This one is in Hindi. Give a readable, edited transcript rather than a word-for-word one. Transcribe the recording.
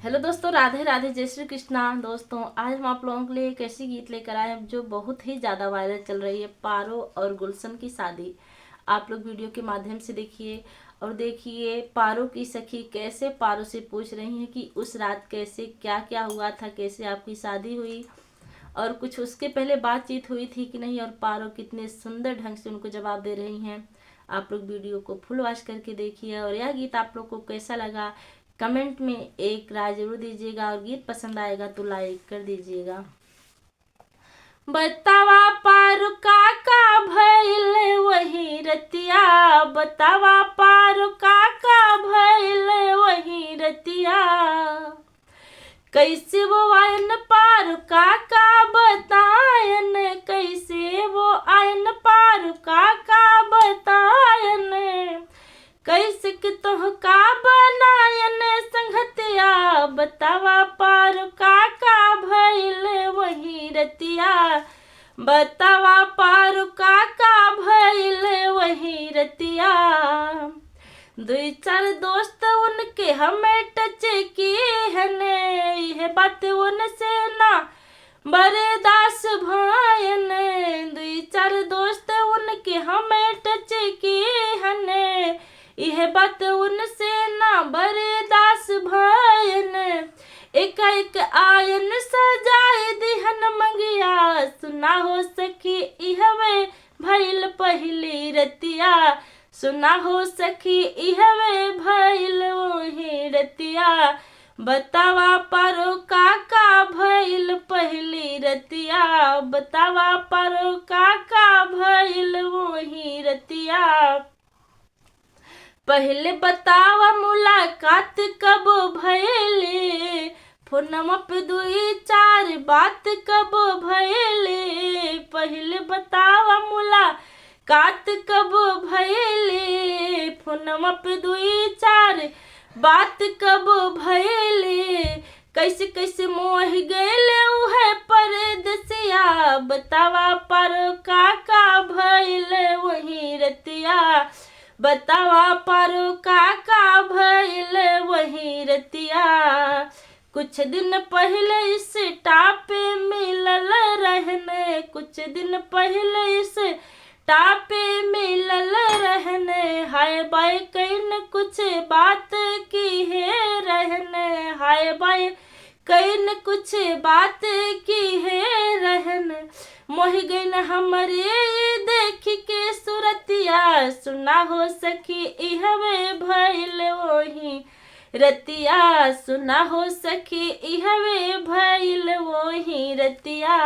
हेलो दोस्तों, राधे राधे, जय श्री कृष्णा। दोस्तों आज हम आप लोगों के लिए एक ऐसी गीत लेकर आए हैं जो बहुत ही ज़्यादा वायरल चल रही है, पारो और गुलशन की शादी। आप लोग वीडियो के माध्यम से देखिए और देखिए पारो की सखी कैसे पारो से पूछ रही हैं कि उस रात कैसे क्या क्या हुआ था, कैसे आपकी शादी हुई और कुछ उसके पहले बातचीत हुई थी कि नहीं, और पारो कितने सुंदर ढंग से उनको जवाब दे रही हैं। आप लोग वीडियो को फुल वॉच करके देखिए और यह गीत आप लोग को कैसा लगा कमेंट में एक राय जरूर दीजिएगा और गीत पसंद आएगा तो लाइक कर दीजिएगा। बतावा पारो काका भइल वही रतिया, बतावा पारो काका भइल वही रतिया, कैसे वो आयन पार काका बतायन, कैसे वो आयन पार काका बतायन, कैसे कि तोह का बनायन संगतिया, बतावा पार काका भइल वही रतिया, बतावा पार काका भइल वही रतिया। दुई चार दोस्त उनके हमें टच किए हने, यह बात उनसे ना बर्दाश्त भायन, दुई चार दोस्त उनके हमें टच किए हने, यह बात उनसे ना बर्दाश्त भायन, एक एक आयन सजाए दिहन मंगिया, सुना हो सखी इहवे भइल पहली रतिया, सुना हो सखी इहवे भइल वही रतिया, बतावा पारो काका भइल पहली रतिया, बतावा पारो काका भइल वही रतिया। पहले बतावा मुलाकात कब भइले, फोनमा पे दुई चार बात कब भइले, पहले बतावा मुलाकात कब भइले, फोनमा पे दुई चार बात कब भइले, कैसे कैसे मोह गइले उहे परदेसिया, बतावा पारो काका भइल वही रतिया, बतावा पारो काका भइल वही रतिया। कुछ दिन पहले इस टापे मिलल रहने, कुछ दिन पहले इस टापे मिलल रहने, हाय बाय कहीं कुछ बात की है रहने, हाय बाय कहीं कुछ बात की है रहने, मोह गई हमरे देख के सुरतिया, सुना हो सखी इहवे भइल वही रतिया, सुना हो सखी इहवे भइल वही रतिया।